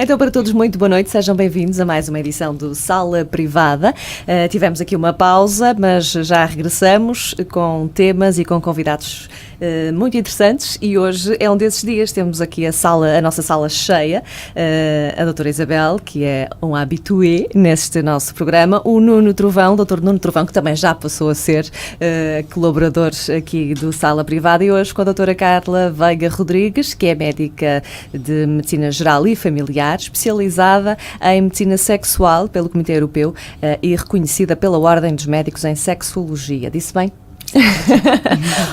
Então, para todos, muito boa noite, sejam bem-vindos a mais uma edição do Sala Privada. Tivemos aqui uma pausa, mas já regressamos com temas e com convidados muito interessantes e hoje é um desses dias. Temos aqui a nossa sala cheia, a doutora Isabel, que é um habitué neste nosso programa, o Nuno Trovão, doutor Nuno Trovão, que também já passou a ser colaborador aqui do Sala Privada, e hoje com a doutora Carla Veiga Rodrigues, que é médica de Medicina Geral e Familiar, especializada em Medicina Sexual pelo Comitê Europeu e reconhecida pela Ordem dos Médicos em Sexologia. Disse bem?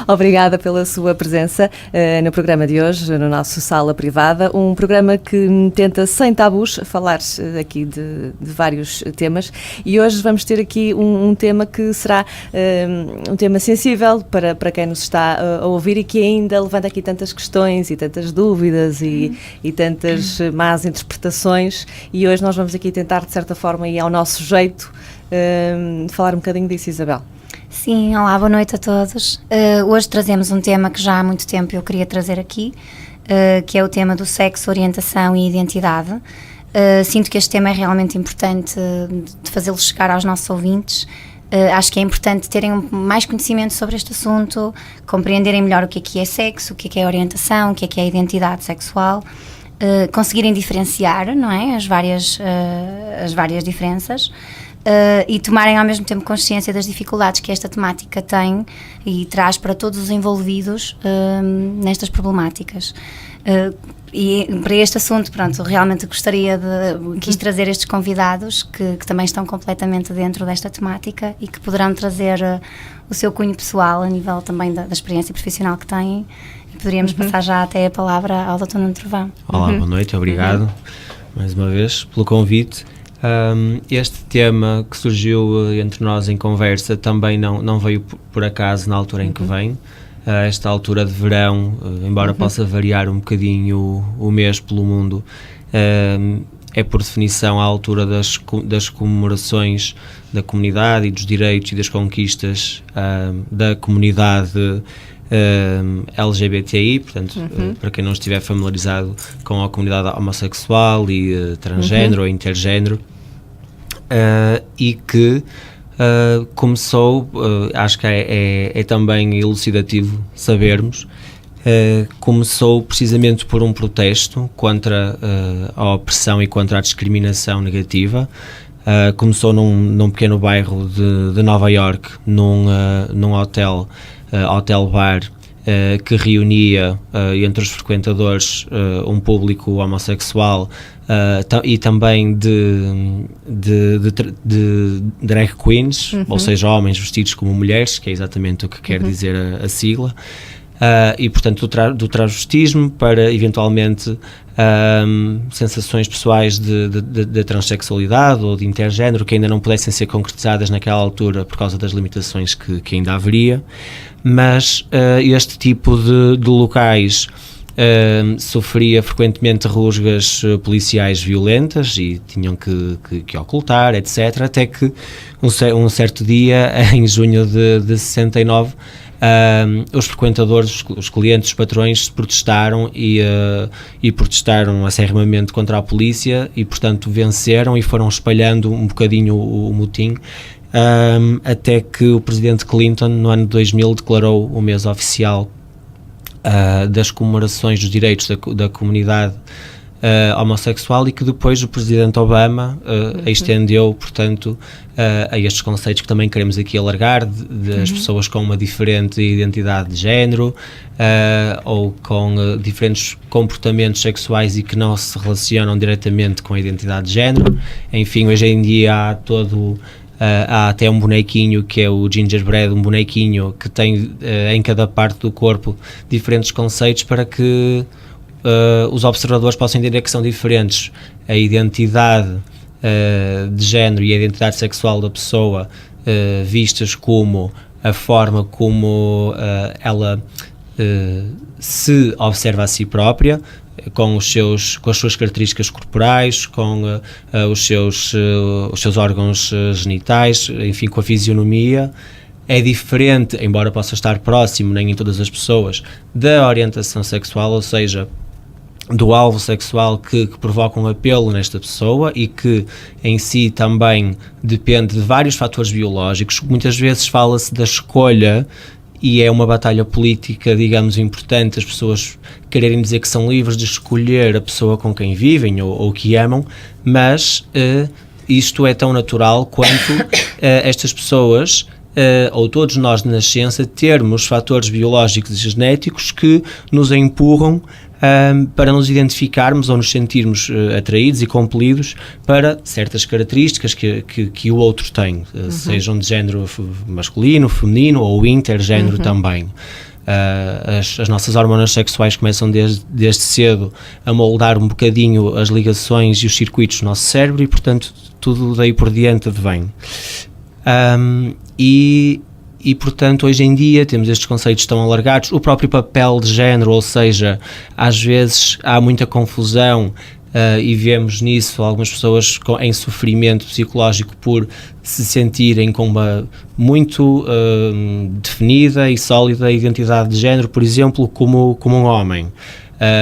Obrigada pela sua presença no programa de hoje, no nosso Sala Privada, um programa que tenta, sem tabus, falar aqui de vários temas, e hoje vamos ter aqui um tema que será um tema sensível para quem nos está a ouvir e que ainda levanta aqui tantas questões e tantas dúvidas e tantas más interpretações, e hoje nós vamos aqui tentar, de certa forma, e ao nosso jeito, falar um bocadinho disso, Isabel. Sim, olá, boa noite a todos. Hoje trazemos um tema que já há muito tempo eu queria trazer aqui, que é o tema do sexo, orientação e identidade. Sinto que este tema é realmente importante de fazê-lo chegar aos nossos ouvintes. Acho que é importante terem mais conhecimento sobre este assunto, compreenderem melhor o que é sexo, o que é orientação, o que é identidade sexual, conseguirem diferenciar, não é, as várias diferenças. E tomarem ao mesmo tempo consciência das dificuldades que esta temática tem e traz para todos os envolvidos nestas problemáticas. E para este assunto, pronto, realmente quis trazer estes convidados que também estão completamente dentro desta temática e que poderão trazer o seu cunho pessoal a nível também da experiência profissional que têm. E poderíamos passar já até a palavra ao Dr. Nuno Trovão. Olá, boa noite, obrigado mais uma vez pelo convite. Este tema que surgiu entre nós em conversa também não veio por acaso na altura em que vem. Esta altura de verão, embora possa variar um bocadinho o mês pelo mundo, é por definição a altura das comemorações da comunidade e dos direitos e das conquistas da comunidade LGBTI, portanto, para quem não estiver familiarizado com a comunidade homossexual e transgénero ou intergénero, e que começou, acho que é também elucidativo sabermos, começou precisamente por um protesto contra a opressão e contra a discriminação negativa. Começou num pequeno bairro de Nova Iorque, num hotel-bar, que reunia entre os frequentadores um público homossexual e também de drag queens, ou seja, homens vestidos como mulheres, que é exatamente o que quer dizer a sigla, e portanto do travestismo para eventualmente sensações pessoais de transexualidade ou de intergénero que ainda não pudessem ser concretizadas naquela altura por causa das limitações que ainda haveria, mas este tipo de locais sofria frequentemente rusgas policiais violentas e tinham que ocultar, etc., até que um certo dia, em junho de 69, os frequentadores, os clientes, os patrões protestaram e protestaram acerrimamente contra a polícia e, portanto, venceram e foram espalhando um bocadinho o motim, até que o presidente Clinton, no ano de 2000, declarou o mês oficial das comemorações dos direitos da comunidade homossexual, e que depois o presidente Obama estendeu, portanto, a estes conceitos que também queremos aqui alargar, das pessoas com uma diferente identidade de género ou com diferentes comportamentos sexuais e que não se relacionam diretamente com a identidade de género. Enfim, hoje em dia há até um bonequinho que é o gingerbread, um bonequinho que tem em cada parte do corpo diferentes conceitos para que os observadores possam entender que são diferentes a identidade de género e a identidade sexual da pessoa, vistas como a forma como ela se observa a si própria, com as suas características corporais, com os seus órgãos genitais, enfim, com a fisionomia. É diferente, embora possa estar próximo, nem em todas as pessoas, da orientação sexual, ou seja, do alvo sexual que provoca um apelo nesta pessoa e que em si também depende de vários fatores biológicos. Muitas vezes fala-se da escolha e é uma batalha política, digamos, importante, as pessoas quererem dizer que são livres de escolher a pessoa com quem vivem ou que amam, mas isto é tão natural quanto estas pessoas, ou todos nós de nascença, termos fatores biológicos e genéticos que nos empurram para nos identificarmos ou nos sentirmos atraídos e compelidos para certas características que o outro tem, sejam de género masculino, feminino ou intergénero também. As nossas hormonas sexuais começam desde cedo a moldar um bocadinho as ligações e os circuitos do nosso cérebro e, portanto, tudo daí por diante advém. E, portanto, hoje em dia temos estes conceitos tão alargados, o próprio papel de género, ou seja, às vezes há muita confusão e vemos nisso algumas pessoas em sofrimento psicológico por se sentirem com uma muito definida e sólida identidade de género, por exemplo, como um homem.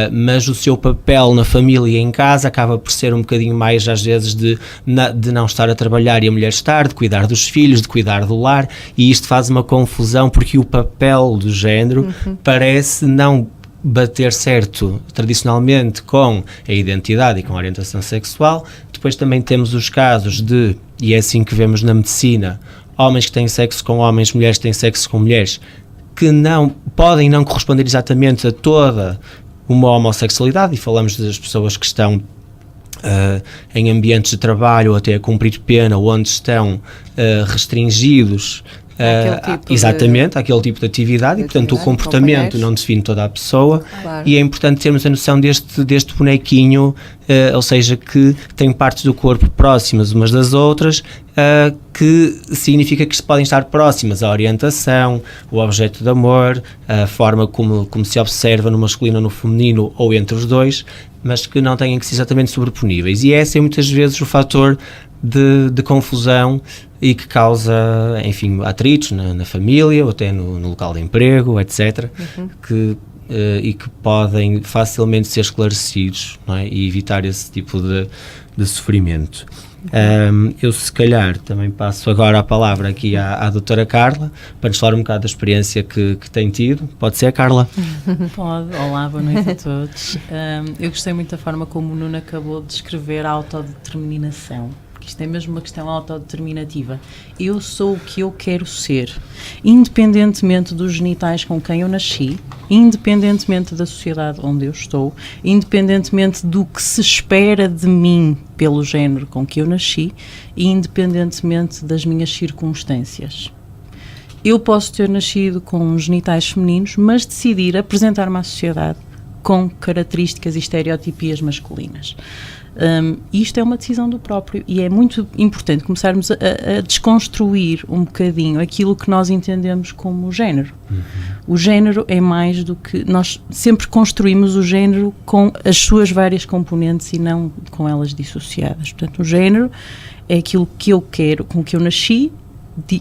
Mas o seu papel na família e em casa acaba por ser um bocadinho mais, às vezes, de não estar a trabalhar e a mulher estar, de cuidar dos filhos, de cuidar do lar, e isto faz uma confusão porque o papel do género parece não bater certo tradicionalmente com a identidade e com a orientação sexual. Depois também temos os casos e é assim que vemos na medicina, homens que têm sexo com homens, mulheres que têm sexo com mulheres, que não podem não corresponder exatamente a toda uma homossexualidade, e falamos das pessoas que estão em ambientes de trabalho ou até a cumprir pena, onde estão restringidos exatamente àquele tipo de atividade, e portanto o comportamento não define toda a pessoa. Claro. E é importante termos a noção deste bonequinho, ou seja, que tem partes do corpo próximas umas das outras, que significa que podem estar próximas à orientação, o objeto de amor, a forma como se observa no masculino ou no feminino ou entre os dois, mas que não têm que ser exatamente sobreponíveis. E esse é muitas vezes o fator de confusão e que causa, enfim, atritos na família ou até no local de emprego, etc., e que podem facilmente ser esclarecidos, não é? E evitar esse tipo de sofrimento. Eu, se calhar, também passo agora a palavra aqui à doutora Carla, para nos falar um bocado da experiência que tem tido. Pode ser, Carla? Pode. Olá, boa noite a todos. Eu gostei muito da forma como o Nuno acabou de descrever a autodeterminação. Isto é mesmo uma questão autodeterminativa. Eu sou o que eu quero ser, independentemente dos genitais com quem eu nasci, independentemente da sociedade onde eu estou, independentemente do que se espera de mim pelo género com que eu nasci e independentemente das minhas circunstâncias. Eu posso ter nascido com genitais femininos, mas decidir apresentar-me à sociedade com características e estereotipias masculinas. Isto é uma decisão do próprio e é muito importante começarmos a desconstruir um bocadinho aquilo que nós entendemos como género. O género é mais do que... Nós sempre construímos o género com as suas várias componentes e não com elas dissociadas. Portanto, o género é aquilo que eu quero, com que eu nasci,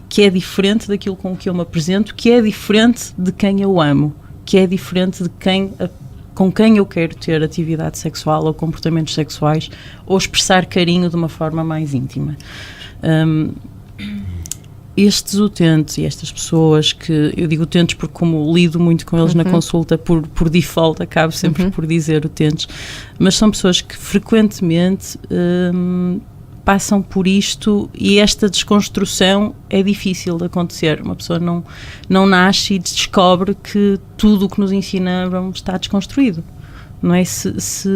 que é diferente daquilo com que eu me apresento, que é diferente de quem eu amo, que é diferente de com quem eu quero ter atividade sexual ou comportamentos sexuais ou expressar carinho de uma forma mais íntima. Estes utentes e estas pessoas que, eu digo utentes porque como lido muito com eles na consulta, por default acabo sempre por dizer utentes, mas são pessoas que frequentemente passam por isto e esta desconstrução é difícil de acontecer. Uma pessoa não nasce e descobre que tudo o que nos ensinaram está desconstruído. Não é? Se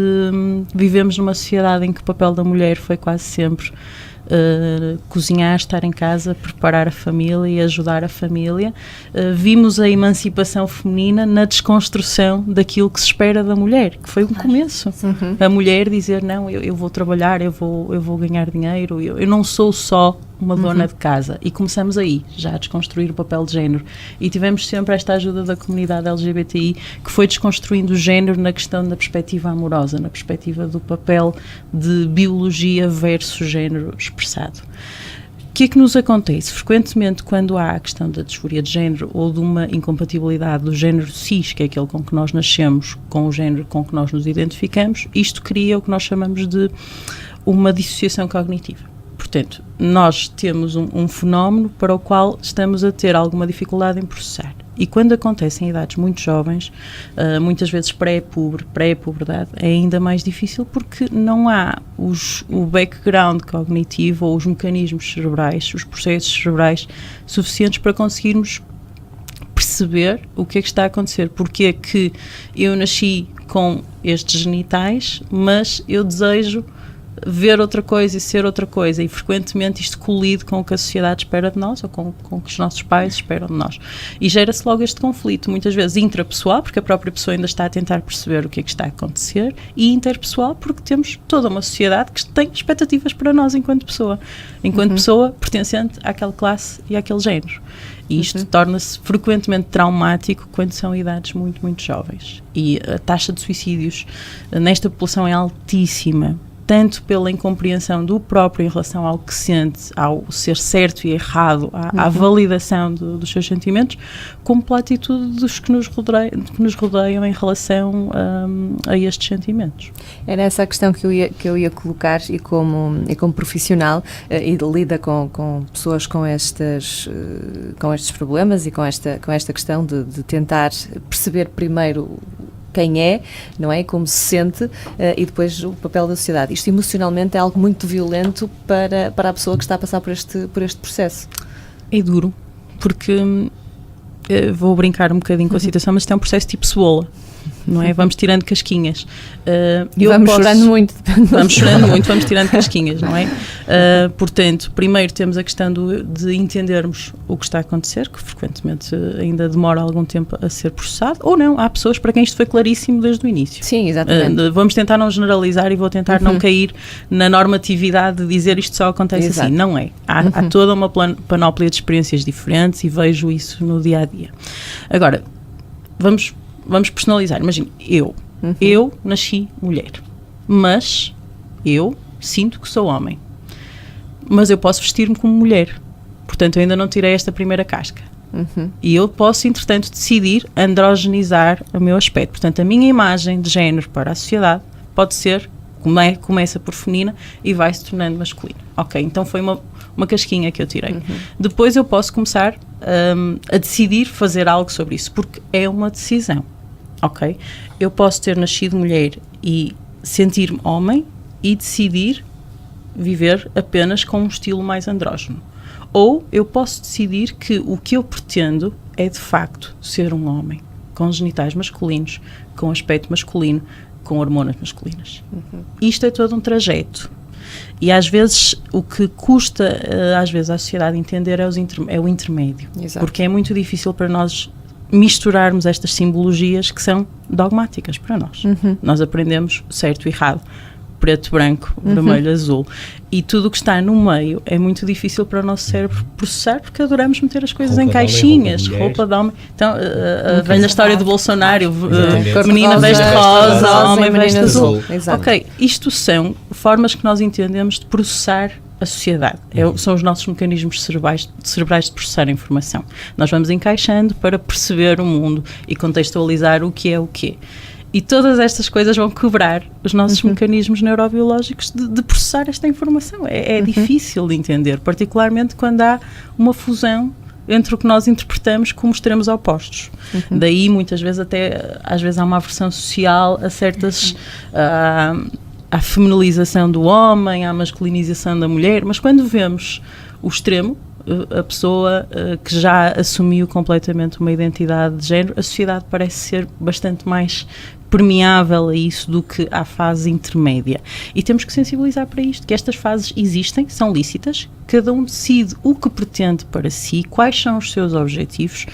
vivemos numa sociedade em que o papel da mulher foi quase sempre cozinhar, estar em casa, preparar a família e ajudar a família, vimos a emancipação feminina na desconstrução daquilo que se espera da mulher, que foi um começo. A mulher dizer, não, eu vou trabalhar, eu vou ganhar dinheiro, eu não sou só uma dona de casa. E começamos aí, já a desconstruir o papel de género. E tivemos sempre esta ajuda da comunidade LGBTI, que foi desconstruindo o género na questão da perspectiva amorosa, na perspectiva do papel de biologia versus género expressado. que é que nos acontece? Frequentemente, quando há a questão da disforia de género ou de uma incompatibilidade do género cis, que é aquele com que nós nascemos, com o género com que nós nos identificamos, isto cria o que nós chamamos de uma dissociação cognitiva. Portanto, nós temos um fenómeno para o qual estamos a ter alguma dificuldade em processar. E quando acontece em idades muito jovens, muitas vezes pré-puberdade, é ainda mais difícil porque não há o background cognitivo ou os mecanismos cerebrais, os processos cerebrais suficientes para conseguirmos perceber o que é que está a acontecer. Porque é que eu nasci com estes genitais, mas eu desejo ver outra coisa e ser outra coisa, e frequentemente isto colide com o que a sociedade espera de nós ou com o que os nossos pais esperam de nós, e gera-se logo este conflito, muitas vezes intrapessoal, porque a própria pessoa ainda está a tentar perceber o que é que está a acontecer, e interpessoal, porque temos toda uma sociedade que tem expectativas para nós enquanto pessoa pertencente àquela classe e àquele género. E isto torna-se frequentemente traumático quando são idades muito, muito jovens. E a taxa de suicídios nesta população é altíssima, tanto pela incompreensão do próprio em relação ao que sente, ao ser certo e errado, à validação dos seus sentimentos, como pela atitude dos que nos rodeiam em relação a estes sentimentos. Era essa a questão que eu ia colocar, e como profissional, e lida com pessoas com estes problemas e com esta questão de tentar perceber primeiro quem é, não é? Como se sente, e depois o papel da sociedade. Isto emocionalmente é algo muito violento para a pessoa que está a passar por este processo. É duro, porque vou brincar um bocadinho com a situação, mas isto é um processo tipo cebola, não é? Vamos tirando casquinhas. Chorando muito. Vamos chorando muito, vamos tirando casquinhas, não é? Portanto, primeiro temos a questão de entendermos o que está a acontecer, que frequentemente ainda demora algum tempo a ser processado, ou não, há pessoas para quem isto foi claríssimo desde o início. Sim, exatamente. Vamos tentar não generalizar e vou tentar não cair na normatividade de dizer isto só acontece assim. Não é. Há toda uma panóplia de experiências diferentes e vejo isso no dia a dia. Agora, vamos personalizar. Imagina, eu nasci mulher, mas eu sinto que sou homem, mas eu posso vestir-me como mulher, portanto eu ainda não tirei esta primeira casca, e eu posso entretanto decidir androgenizar o meu aspecto, portanto a minha imagem de género para a sociedade pode ser, começa por feminina e vai se tornando masculina. Ok, então foi uma casquinha que eu tirei. Depois eu posso começar a decidir fazer algo sobre isso, porque é uma decisão. Ok? Eu posso ter nascido mulher e sentir-me homem e decidir viver apenas com um estilo mais andrógeno. Ou eu posso decidir que o que eu pretendo é de facto ser um homem, com genitais masculinos, com aspecto masculino, com hormonas masculinas. Isto é todo um trajeto. E às vezes o que custa às vezes à sociedade entender é o intermédio. Exato. Porque é muito difícil para nós misturarmos estas simbologias que são dogmáticas para nós. Nós aprendemos certo e errado, preto, branco, vermelho, azul, e tudo o que está no meio é muito difícil para o nosso cérebro processar, porque adoramos meter as coisas em caixinhas, roupa de homem. Então, a velha história do Bolsonaro, menina veste rosa, homem veste azul. Ok, isto são formas que nós entendemos de processar a sociedade. São os nossos mecanismos cerebrais de processar a informação. Nós vamos encaixando para perceber o mundo e contextualizar o que é o quê. E todas estas coisas vão quebrar os nossos mecanismos neurobiológicos de processar esta informação. É difícil de entender, particularmente quando há uma fusão entre o que nós interpretamos como extremos opostos. Daí, muitas vezes, às vezes há uma aversão social a certas... à feminilização do homem, à masculinização da mulher, mas quando vemos o extremo, a pessoa que já assumiu completamente uma identidade de género, a sociedade parece ser bastante mais permeável a isso do que à fase intermédia. E temos que sensibilizar para isto, que estas fases existem, são lícitas, cada um decide o que pretende para si, quais são os seus objetivos,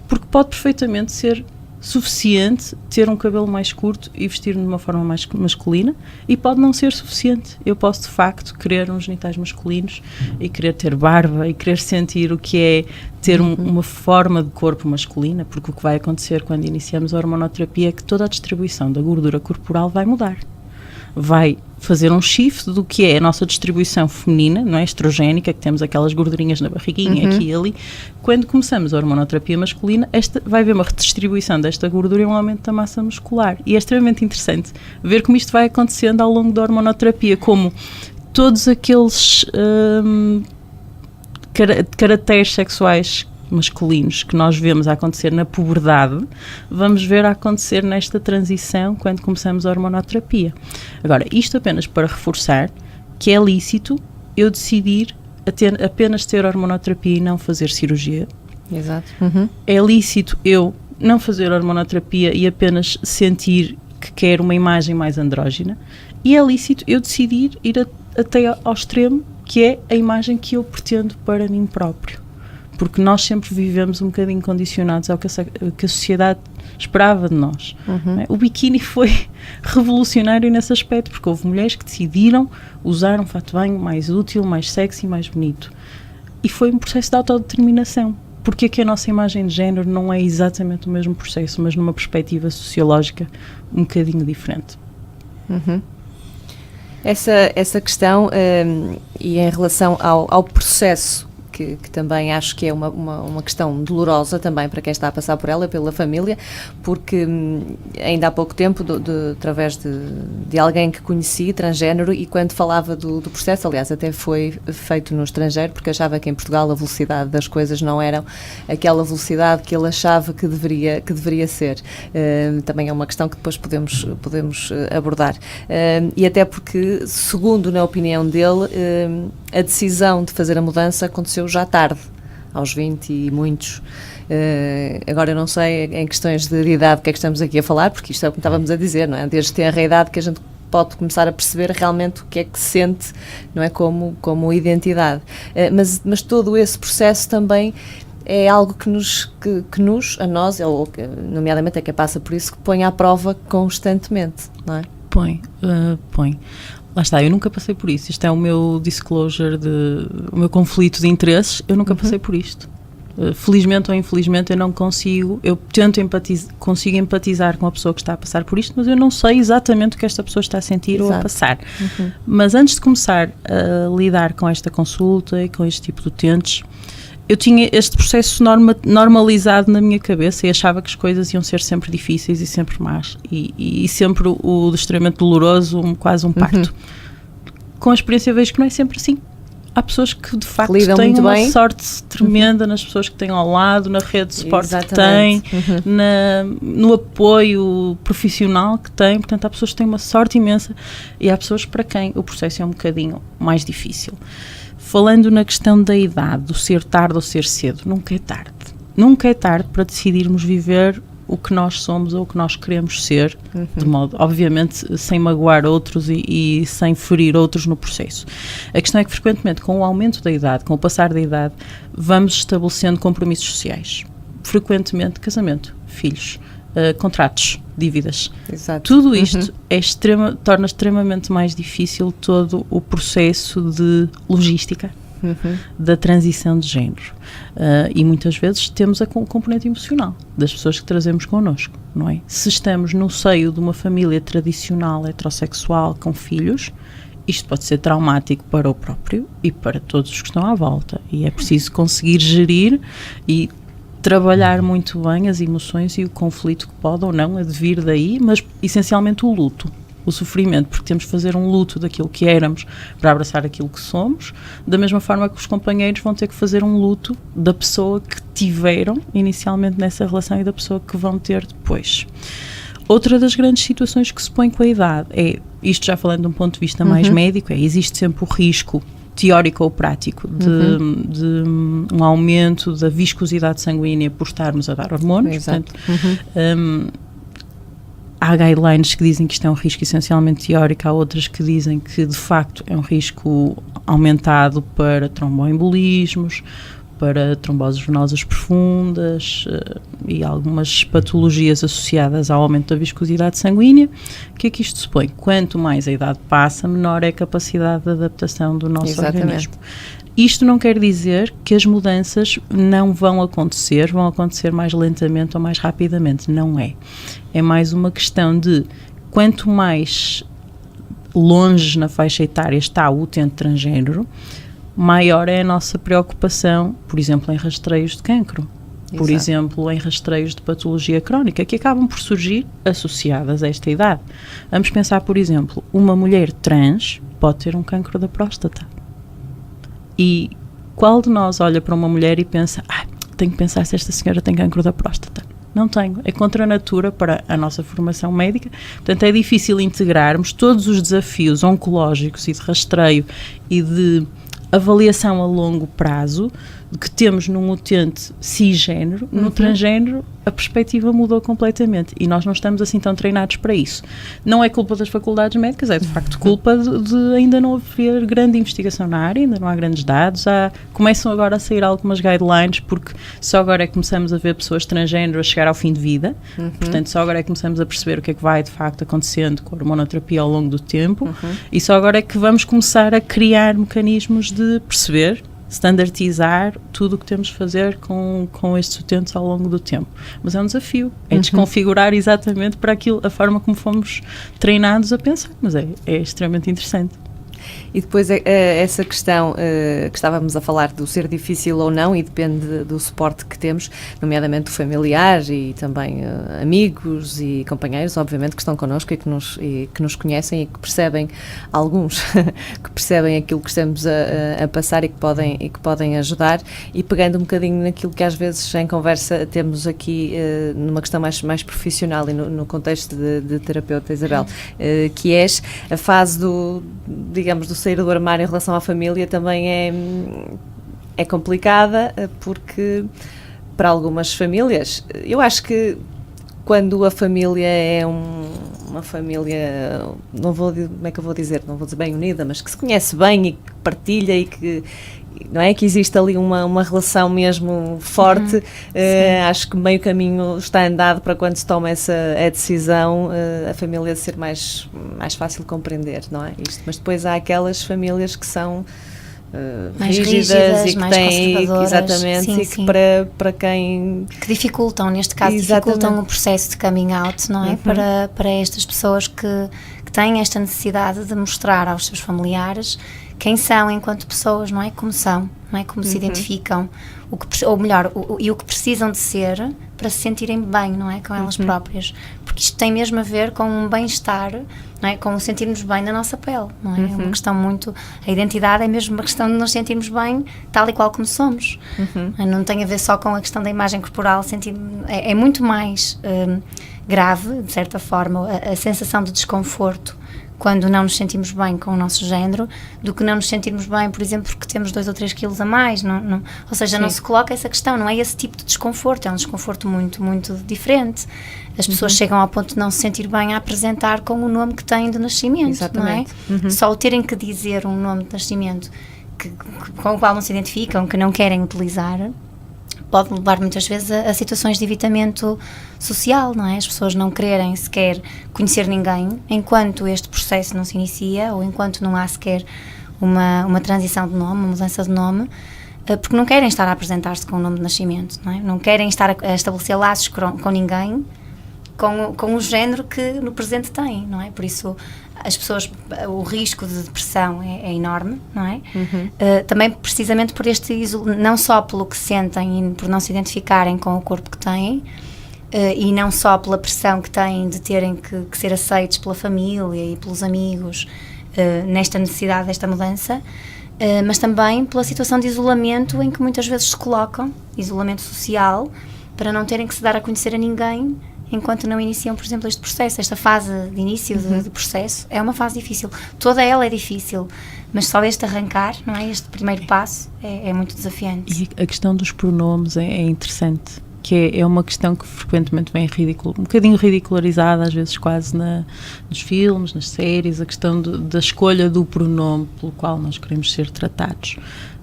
porque pode perfeitamente ser suficiente ter um cabelo mais curto e vestir-me de uma forma mais masculina, e pode não ser suficiente. Eu posso de facto querer uns genitais masculinos e querer ter barba e querer sentir o que é ter uma forma de corpo masculina, porque o que vai acontecer quando iniciamos a hormonoterapia é que toda a distribuição da gordura corporal vai mudar. Vai fazer um shift do que é a nossa distribuição feminina, não é, estrogénica, que temos aquelas gordurinhas na barriguinha, aqui e ali. Quando começamos a hormonoterapia masculina, vai haver uma redistribuição desta gordura e um aumento da massa muscular. E é extremamente interessante ver como isto vai acontecendo ao longo da hormonoterapia, como todos aqueles caracteres sexuais masculinos que nós vemos a acontecer na puberdade, vamos ver a acontecer nesta transição quando começamos a hormonoterapia. Agora, isto apenas para reforçar que é lícito eu decidir apenas ter hormonoterapia e não fazer cirurgia. Exato. É lícito eu não fazer hormonoterapia e apenas sentir que quero uma imagem mais andrógina, e é lícito eu decidir ir até ao extremo, que é a imagem que eu pretendo para mim próprio. Porque nós sempre vivemos um bocadinho condicionados ao que a sociedade esperava de nós. O biquíni foi revolucionário nesse aspecto, porque houve mulheres que decidiram usar um fato de banho mais útil, mais sexy, mais bonito. E foi um processo de autodeterminação. Porque é que a nossa imagem de género não é exatamente o mesmo processo, mas numa perspectiva sociológica um bocadinho diferente? Essa questão, e em relação ao processo, que também acho que é uma questão dolorosa também para quem está a passar por ela, pela família, porque ainda há pouco tempo, através de alguém que conheci, transgénero, e quando falava do processo, aliás, até foi feito no estrangeiro, porque achava que em Portugal a velocidade das coisas não era aquela velocidade que ele achava que deveria ser. Também é uma questão que depois podemos abordar. E até porque, segundo na opinião dele, a decisão de fazer a mudança aconteceu já tarde, aos 20 e muitos. Agora eu não sei em questões de idade que é que estamos aqui a falar, porque isto é o que estávamos a dizer, não é? Desde que tem a idade que a gente pode começar a perceber realmente o que é que se sente, não é? Como identidade. Mas todo esse processo também é algo que nos, a nós, ou nomeadamente a quem passa por isso, que põe à prova constantemente, não é? Põe. Lá está, eu nunca passei por isso. Isto é o meu disclosure, o meu conflito de interesses. Eu nunca passei por isto. Felizmente ou infelizmente eu não consigo, eu tento consigo empatizar com a pessoa que está a passar por isto, mas eu não sei exatamente o que esta pessoa está a sentir ou a passar. Mas antes de começar a lidar com esta consulta e com este tipo de utentes, eu tinha este processo normalizado na minha cabeça e achava que as coisas iam ser sempre difíceis e sempre más e sempre o extremamente doloroso, quase um parto. Com a experiência vejo que não é sempre assim. Há pessoas que de facto têm uma sorte tremenda nas pessoas que têm ao lado, na rede de suporte que têm, no apoio profissional que têm. Portanto, há pessoas que têm uma sorte imensa e há pessoas para quem o processo é um bocadinho mais difícil. Falando na questão da idade, do ser tarde ou ser cedo, nunca é tarde. Nunca é tarde para decidirmos viver o que nós somos ou o que nós queremos ser, de modo, obviamente, sem magoar outros e sem ferir outros no processo. A questão é que, frequentemente, com o aumento da idade, com o passar da idade, vamos estabelecendo compromissos sociais. Frequentemente, casamento, filhos, contratos, dívidas. Exato. Tudo isto torna extremamente mais difícil todo o processo de logística da transição de género. E muitas vezes temos a componente emocional das pessoas que trazemos connosco, não é? Se estamos no seio de uma família tradicional heterossexual com filhos, isto pode ser traumático para o próprio e para todos os que estão à volta. E é preciso conseguir gerir e trabalhar muito bem as emoções e o conflito que pode ou não advir daí, mas essencialmente o luto, o sofrimento, porque temos de fazer um luto daquilo que éramos para abraçar aquilo que somos, da mesma forma que os companheiros vão ter que fazer um luto da pessoa que tiveram inicialmente nessa relação e da pessoa que vão ter depois. Outra das grandes situações que se põe com a idade é, isto já falando de um ponto de vista mais médico, existe sempre o risco teórico ou prático de um aumento da viscosidade sanguínea por estarmos a dar hormônios. Exato. Portanto, há guidelines que dizem que isto é um risco essencialmente teórico, há outras que dizem que de facto é um risco aumentado para tromboembolismos, para tromboses venosas profundas e algumas patologias associadas ao aumento da viscosidade sanguínea. O que é que isto supõe? Quanto mais a idade passa, menor é a capacidade de adaptação do nosso organismo. Isto não quer dizer que as mudanças não vão acontecer mais lentamente ou mais rapidamente, não é. É mais uma questão de quanto mais longe na faixa etária está o utente transgénero, maior é a nossa preocupação, por exemplo, em rastreios de cancro. Por exemplo, em rastreios de patologia crónica, que acabam por surgir associadas a esta idade. Vamos pensar, por exemplo, uma mulher trans pode ter um cancro da próstata. E qual de nós olha para uma mulher e pensa, tenho que pensar se esta senhora tem cancro da próstata? Não tenho. É contra a natura para a nossa formação médica. Portanto, é difícil integrarmos todos os desafios oncológicos e de rastreio e de avaliação a longo prazo que temos num utente cisgénero, no transgénero a perspectiva mudou completamente e nós não estamos assim tão treinados para isso. Não é culpa das faculdades médicas, é de facto culpa de ainda não haver grande investigação na área, ainda não há grandes dados, começam agora a sair algumas guidelines porque só agora é que começamos a ver pessoas transgénero a chegar ao fim de vida, portanto só agora é que começamos a perceber o que é que vai de facto acontecendo com a hormonoterapia ao longo do tempo e só agora é que vamos começar a criar mecanismos de perceber, standardizar tudo o que temos de fazer com estes utentes ao longo do tempo. Mas é um desafio, é desconfigurar exatamente para aquilo, a forma como fomos treinados a pensar, mas é extremamente interessante. E depois essa questão que estávamos a falar do ser difícil ou não, e depende do suporte que temos, nomeadamente do familiar e também amigos e companheiros, obviamente, que estão connosco e que nos conhecem e que percebem, alguns, que percebem aquilo que estamos a passar e que podem ajudar. E pegando um bocadinho naquilo que às vezes em conversa temos aqui numa questão mais profissional e no contexto de terapeuta, Isabel, que a fase digamos, do sair do armário em relação à família também é complicada, porque para algumas famílias, eu acho que quando a família é uma família, como é que eu vou dizer bem unida, mas que se conhece bem e que partilha e que não é que existe ali uma relação mesmo forte, acho que meio caminho está andado para quando se toma essa decisão, a família ser mais fácil de compreender, não é? Mas depois há aquelas famílias que são mais rígidas e que mais têm, conservadoras, exatamente, sim, e que para quem... Que dificultam, neste caso, dificultam o processo de coming out, não é? Para estas pessoas que têm esta necessidade de mostrar aos seus familiares quem são enquanto pessoas, não é? Como são, não é? Como se identificam, ou melhor, o que precisam de ser para se sentirem bem, não é? Com elas próprias. Porque isto tem mesmo a ver com um bem-estar, não é? Com sentirmos bem na nossa pele, não é? É uma questão muito... A identidade é mesmo uma questão de nos sentirmos bem tal e qual como somos. Não tem a ver só com a questão da imagem corporal, é muito mais grave, de certa forma, a sensação de desconforto quando não nos sentimos bem com o nosso género, do que não nos sentirmos bem, por exemplo, porque temos 2 ou 3 quilos a mais, ou seja, não se coloca essa questão, não é esse tipo de desconforto, é um desconforto muito, muito diferente. As pessoas chegam ao ponto de não se sentir bem a apresentar com o nome que têm de nascimento, exatamente. Não é? Só o terem que dizer um nome de nascimento com o qual não se identificam, que não querem utilizar, pode levar muitas vezes a situações de evitamento social, não é? As pessoas não quererem sequer conhecer ninguém enquanto este processo não se inicia ou enquanto não há sequer uma transição de nome, uma mudança de nome, porque não querem estar a apresentar-se com o nome de nascimento, não é? Não querem estar a estabelecer laços com ninguém com o género que no presente têm, não é? Por isso as pessoas, o risco de depressão é enorme, não é? Também precisamente por não só pelo que sentem e por não se identificarem com o corpo que têm, e não só pela pressão que têm de terem que ser aceitos pela família e pelos amigos nesta necessidade desta mudança, mas também pela situação de isolamento em que muitas vezes se colocam, isolamento social, para não terem que se dar a conhecer a ninguém enquanto não iniciam, por exemplo, este processo. Esta fase de início de processo é uma fase difícil. Toda ela é difícil, mas só este arrancar, não é? Este primeiro passo é muito desafiante. E a questão dos pronomes é interessante, que é uma questão que frequentemente vem um bocadinho ridicularizada, às vezes quase nos filmes, nas séries, a questão da escolha do pronome pelo qual nós queremos ser tratados.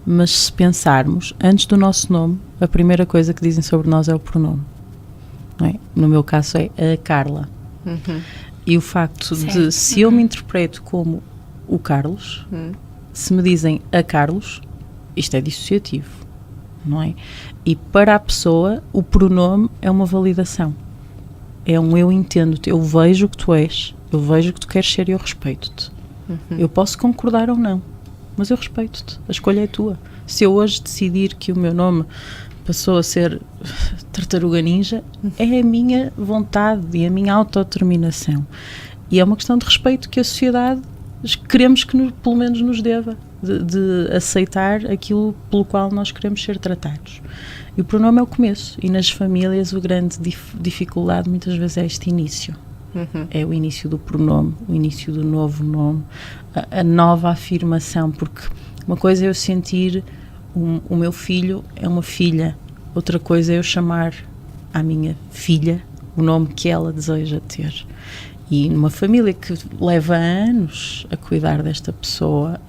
Mas se pensarmos, antes do nosso nome, a primeira coisa que dizem sobre nós é o pronome. Não é? No meu caso é a Carla. E o facto de, se eu me interpreto como o Carlos, se me dizem a Carlos, isto é dissociativo, não é? E para a pessoa, o pronome é uma validação. É um eu entendo-te, eu vejo o que tu és, eu vejo o que tu queres ser e eu respeito-te. Eu posso concordar ou não, mas eu respeito-te, a escolha é tua. Se eu hoje decidir que o meu nome passou a ser Tartaruga Ninja, é a minha vontade e a minha autodeterminação. E é uma questão de respeito que a sociedade queremos que pelo menos nos deva, de aceitar aquilo pelo qual nós queremos ser tratados. E o pronome é o começo, e nas famílias a grande dificuldade muitas vezes é este início. É o início do pronome, o início do novo nome, a nova afirmação, porque uma coisa é eu sentir o meu filho é uma filha, outra coisa é eu chamar à minha filha o nome que ela deseja ter. E numa família que leva anos a cuidar desta pessoa,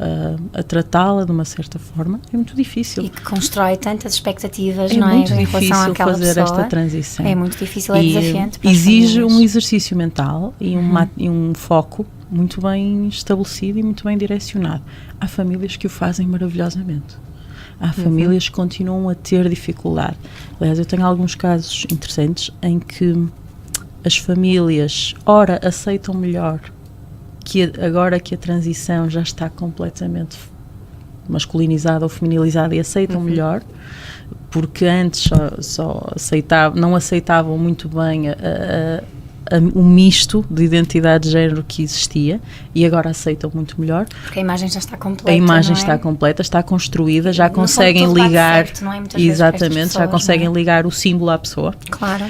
a tratá-la de uma certa forma, é muito difícil. E que constrói tantas expectativas, É não é? muito Em relação difícil àquela fazer pessoa. esta transição. É muito difícil, é desafiante para as exige famílias. um exercício mental e um foco muito bem estabelecido e muito bem direcionado. Há famílias que o fazem maravilhosamente. Há famílias que continuam a ter dificuldade. Aliás, eu tenho alguns casos interessantes em que as famílias, ora, aceitam melhor que agora que a transição já está completamente masculinizada ou feminilizada, e aceitam melhor, porque antes não aceitavam muito bem o misto de identidade de género que existia, e agora aceitam muito melhor. Porque a imagem já está completa. A imagem não é? está completa, está construída, já No conseguem fundo, tudo bate ligar, certo, não é? Muitas vezes para estas exatamente, já pessoas, conseguem não é? ligar o símbolo à pessoa. Claro.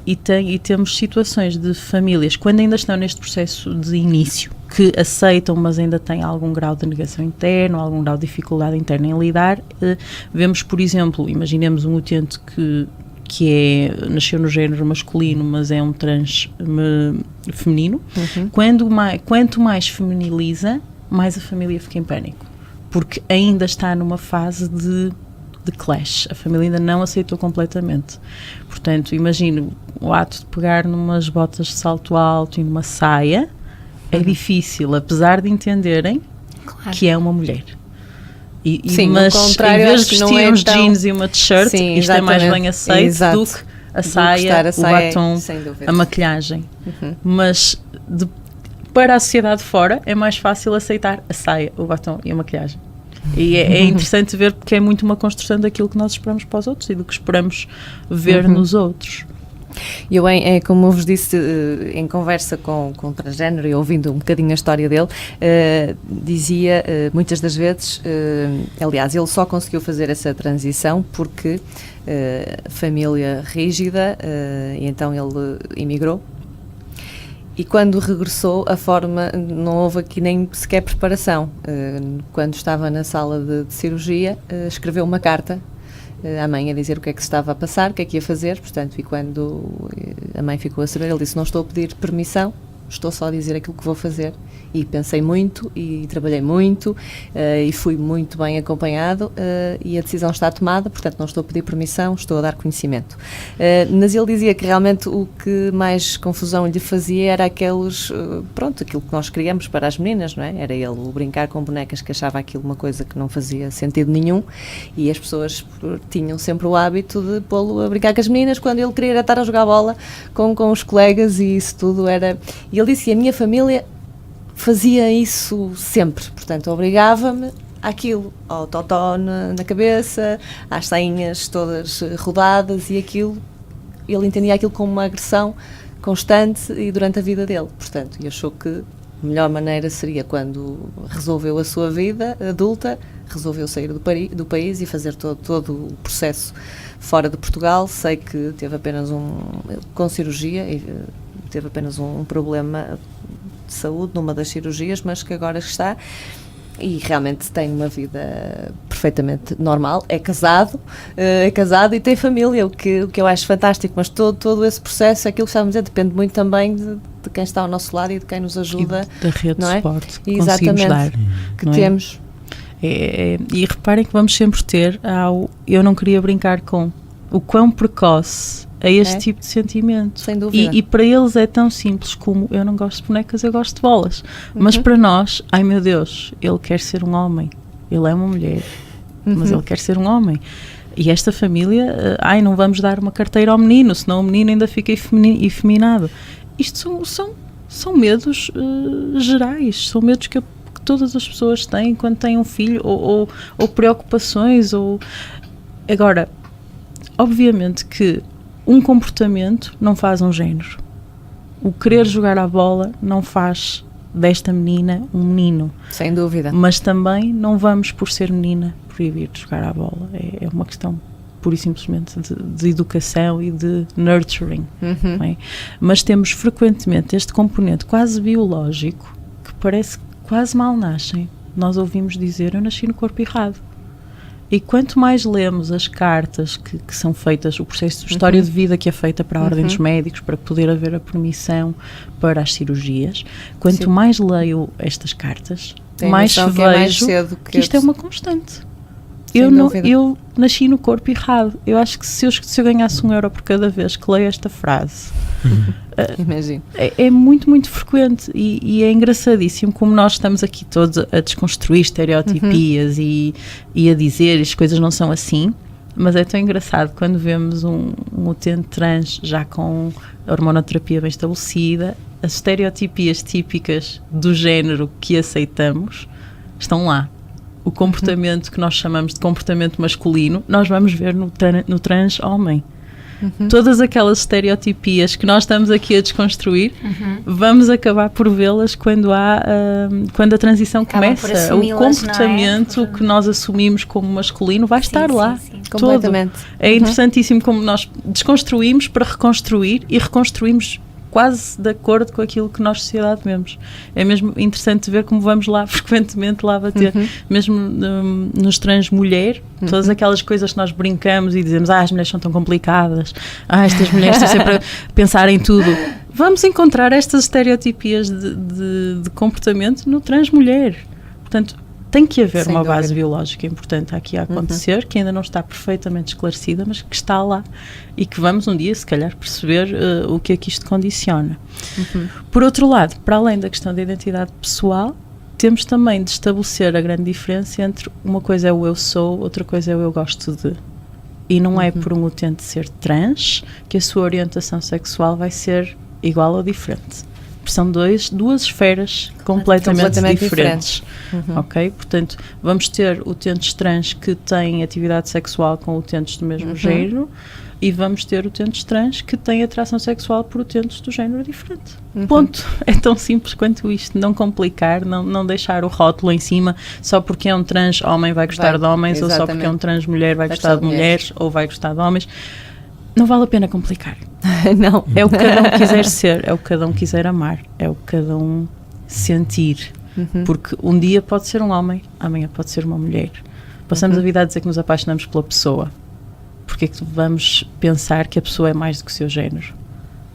E temos situações de famílias, quando ainda estão neste processo de início, que aceitam, mas ainda têm algum grau de negação interna, algum grau de dificuldade interna em lidar. Vemos, por exemplo, imaginemos um utente que nasceu no género masculino, mas é um trans feminino. Quanto mais feminiliza, mais a família fica em pânico, porque ainda está numa fase de clash, a família ainda não aceitou completamente. Portanto, imagino o ato de pegar numas botas de salto alto e numa saia, é difícil, apesar de entenderem que é uma mulher. Sim, mas ao contrário, em vez acho de que não vestir é uns tão... jeans e uma t-shirt, Sim, isto é mais exatamente. bem aceito Exato. do que a saia, o batom, a maquilhagem. Mas para a sociedade fora é mais fácil aceitar a saia, o batom e a maquilhagem. E é interessante ver, porque é muito uma construção daquilo que nós esperamos para os outros e do que esperamos ver nos outros. Eu, como eu vos disse, em conversa com o transgénero e ouvindo um bocadinho a história dele, dizia muitas das vezes, aliás, ele só conseguiu fazer essa transição porque família rígida, e então ele emigrou. E quando regressou, não houve aqui nem sequer preparação. Quando estava na sala de cirurgia, escreveu uma carta à mãe a dizer o que é que se estava a passar, o que é que ia fazer, portanto, e quando a mãe ficou a saber, ele disse: não estou a pedir permissão, estou só a dizer aquilo que vou fazer. E pensei muito e trabalhei muito e fui muito bem acompanhado e a decisão está tomada, portanto não estou a pedir permissão, estou a dar conhecimento. Mas ele dizia que realmente o que mais confusão lhe fazia era aquilo que nós criamos para as meninas, não é? Era ele o brincar com bonecas, que achava aquilo uma coisa que não fazia sentido nenhum, e as pessoas tinham sempre o hábito de pô-lo a brincar com as meninas quando ele queria estar a jogar bola com os colegas, e isso tudo era... E ele disse: a minha família fazia isso sempre, portanto obrigava-me àquilo, ao totó na cabeça, às sainhas todas rodadas, e aquilo, ele entendia aquilo como uma agressão constante e durante a vida dele, portanto, e achou que a melhor maneira seria, quando resolveu a sua vida adulta, resolveu sair do país e fazer todo o processo fora de Portugal. Sei que teve apenas com cirurgia, teve apenas um problema de saúde numa das cirurgias, mas que agora está, e realmente tem uma vida perfeitamente normal, é casado e tem família, o que eu acho fantástico, mas todo esse processo, aquilo que estávamos a dizer, depende muito também de quem está ao nosso lado e de quem nos ajuda, e da rede não de é? suporte que Exatamente, conseguimos dar, que não é? temos. E reparem que vamos sempre ter eu não queria brincar com o quão precoce é este tipo de sentimento. Sem dúvida. E para eles é tão simples como: eu não gosto de bonecas, eu gosto de bolas. Mas para nós, ai meu Deus, ele quer ser um homem, ele é uma mulher, mas ele quer ser um homem. E esta família, não vamos dar uma carteira ao menino, senão o menino ainda fica efeminado. Isto são são medos gerais, são medos que todas as pessoas têm quando têm um filho, ou preocupações, Agora, obviamente que um comportamento não faz um género. O querer jogar à bola não faz desta menina um menino. Sem dúvida. Mas também não vamos, por ser menina, proibir de jogar à bola. É uma questão pura e simplesmente de educação e de nurturing. Não é? Mas temos frequentemente este componente quase biológico que parece que quase mal nascem. Nós ouvimos dizer: eu nasci no corpo errado. E quanto mais lemos as cartas que são feitas, o processo de história de vida que é feita para a ordem dos médicos, para poder haver a permissão para as cirurgias, quanto mais leio estas cartas, mais vejo que isto é uma constante. Eu nasci no corpo errado. Eu acho que se eu ganhasse €1 por cada vez que leio esta frase, imagino. É muito, muito frequente e é engraçadíssimo como nós estamos aqui todos a desconstruir estereotipias e a dizer as coisas não são assim, mas é tão engraçado quando vemos um utente trans já com a hormonoterapia bem estabelecida, as estereotipias típicas do género que aceitamos estão lá. O comportamento que nós chamamos de comportamento masculino, nós vamos ver no trans homem. Todas aquelas estereotipias que nós estamos aqui a desconstruir, vamos acabar por vê-las quando a transição começa. O comportamento que nós assumimos como masculino vai estar lá. Sim. Completamente. É interessantíssimo como nós desconstruímos para reconstruir e reconstruímos quase de acordo com aquilo que nós, sociedade, vemos. É mesmo interessante ver como vamos lá frequentemente lá bater, mesmo nos trans mulher, todas aquelas coisas que nós brincamos e dizemos: as mulheres são tão complicadas, estas mulheres estão sempre a pensar em tudo. Vamos encontrar estas estereotipias de comportamento no trans mulher. Portanto, tem que haver uma base biológica importante aqui a acontecer, que ainda não está perfeitamente esclarecida, mas que está lá e que vamos um dia, se calhar, perceber o que é que isto condiciona. Por outro lado, para além da questão da identidade pessoal, temos também de estabelecer a grande diferença entre uma coisa é o eu sou, outra coisa é o eu gosto de. E não é por um utente ser trans que a sua orientação sexual vai ser igual ou diferente. São duas esferas completamente diferentes. Ok? Portanto, vamos ter utentes trans que têm atividade sexual com utentes do mesmo género e vamos ter utentes trans que têm atração sexual por utentes do género diferente. Ponto. É tão simples quanto isto. Não complicar, não deixar o rótulo em cima só porque é um trans homem vai gostar de homens, ou só porque é um trans mulher vai gostar de mulheres, ou vai gostar de homens. Não vale a pena complicar. Não. É o que cada um quiser ser, é o que cada um quiser amar, é o que cada um sentir. Porque um dia pode ser um homem, amanhã pode ser uma mulher. Passamos a vida a dizer que nos apaixonamos pela pessoa. Porque é que vamos pensar que a pessoa é mais do que o seu género? A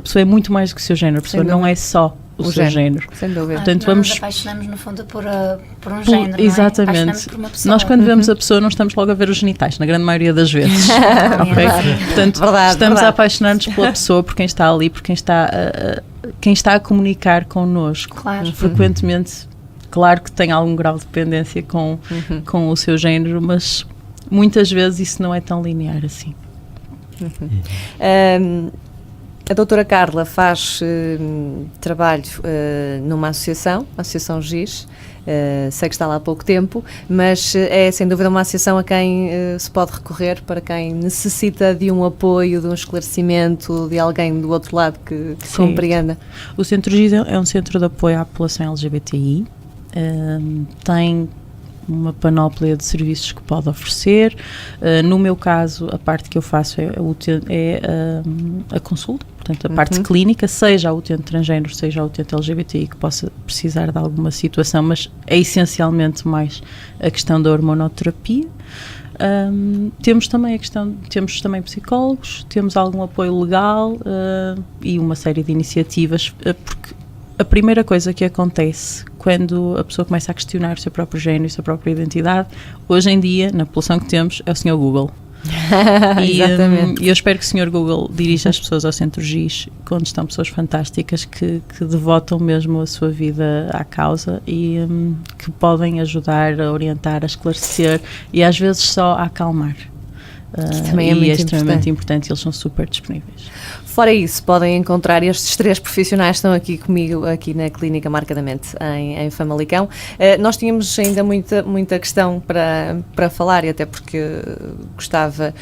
pessoa é muito mais do que o seu género. A pessoa não é só o seu género. Sem dúvida. Portanto, nós nos apaixonamos, no fundo, por um género, exatamente. Não é? Por uma pessoa. Nós, quando vemos a pessoa, não estamos logo a ver os genitais, na grande maioria das vezes. Okay? Portanto, estamos a apaixonar-nos pela pessoa, por quem está ali, por quem está a comunicar connosco. Claro. Frequentemente, claro que tem algum grau de dependência com o seu género, mas muitas vezes isso não é tão linear assim. A doutora Carla faz trabalho numa associação, a Associação GIS, sei que está lá há pouco tempo, mas é sem dúvida uma associação a quem se pode recorrer para quem necessita de um apoio, de um esclarecimento, de alguém do outro lado que compreenda. O Centro GIS é um centro de apoio à população LGBTI, tem uma panóplia de serviços que pode oferecer. No meu caso, a parte que eu faço é a consulta, portanto, a parte clínica, seja a utente transgénero, seja a utente LGBTI que possa precisar de alguma situação, mas é essencialmente mais a questão da hormonoterapia. Temos também psicólogos, temos algum apoio legal e uma série de iniciativas, porque a primeira coisa que acontece quando a pessoa começa a questionar o seu próprio género e a sua própria identidade, hoje em dia, na população que temos, é o Sr. Google. Exatamente. E eu espero que o Sr. Google dirija as pessoas ao Centro GIS, onde estão pessoas fantásticas que devotam mesmo a sua vida à causa e que podem ajudar a orientar, a esclarecer e às vezes só a acalmar. também é e muito extremamente importante. Eles são super disponíveis. Fora isso, podem encontrar estes 3 profissionais que estão aqui comigo, aqui na clínica, marcadamente em Famalicão. Nós tínhamos ainda muita questão para falar, e até porque gostava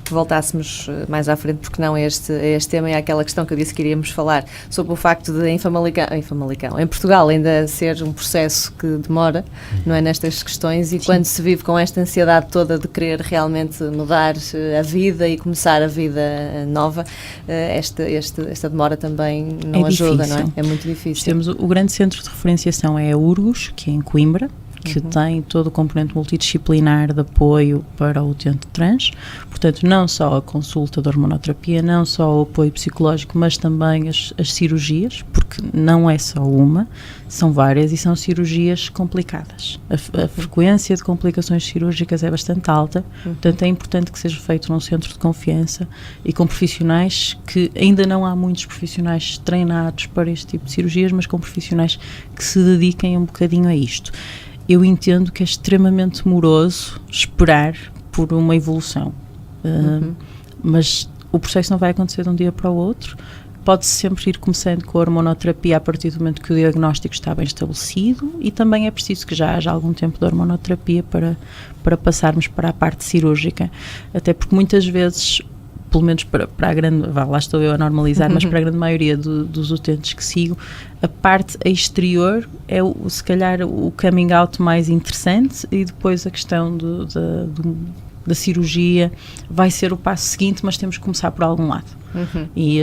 que voltássemos mais à frente, porque não a este tema, e àquela questão que eu disse que iríamos falar, sobre o facto de em Portugal ainda ser um processo que demora, não é, nestas questões, e sim, quando se vive com esta ansiedade toda de querer realmente mudar a vida e começar a vida nova, esta demora também não ajuda, não é? É muito difícil. Temos o grande centro de referenciação é a URGOS, que é em Coimbra, que tem todo o componente multidisciplinar de apoio para o utente trans, portanto não só a consulta de hormonoterapia, não só o apoio psicológico, mas também as cirurgias, porque não é só uma, são várias e são cirurgias complicadas. A frequência de complicações cirúrgicas é bastante alta, portanto é importante que seja feito num centro de confiança e com profissionais que ainda não há muitos profissionais treinados para este tipo de cirurgias, mas com profissionais que se dediquem um bocadinho a isto. Eu entendo que é extremamente moroso esperar por uma evolução, mas o processo não vai acontecer de um dia para o outro. Pode-se sempre ir começando com a hormonoterapia a partir do momento que o diagnóstico está bem estabelecido, e também é preciso que já haja algum tempo de hormonoterapia para passarmos para a parte cirúrgica, até porque muitas vezes, pelo menos para a grande, lá estou eu a normalizar, mas para a grande maioria dos utentes que sigo, a parte exterior é se calhar o coming out mais interessante, e depois a questão da cirurgia vai ser o passo seguinte, mas temos que começar por algum lado. E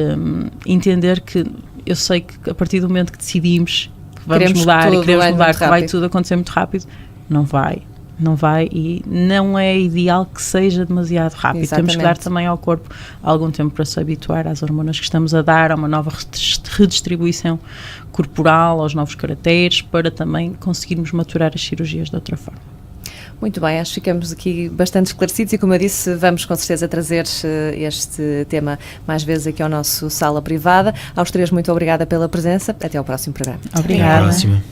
entender que eu sei que a partir do momento que decidimos que vamos mudar e queremos mudar, que vai tudo acontecer muito rápido, não vai, e não é ideal que seja demasiado rápido. Exatamente. Temos que dar também ao corpo algum tempo para se habituar às hormonas que estamos a dar, a uma nova redistribuição corporal, aos novos caracteres, para também conseguirmos maturar as cirurgias de outra forma. Muito bem, acho que ficamos aqui bastante esclarecidos, e como eu disse, vamos com certeza trazer este tema mais vezes aqui ao nosso Sala Privada. Aos 3, muito obrigada pela presença. Até ao próximo programa. Obrigada. Até à próxima.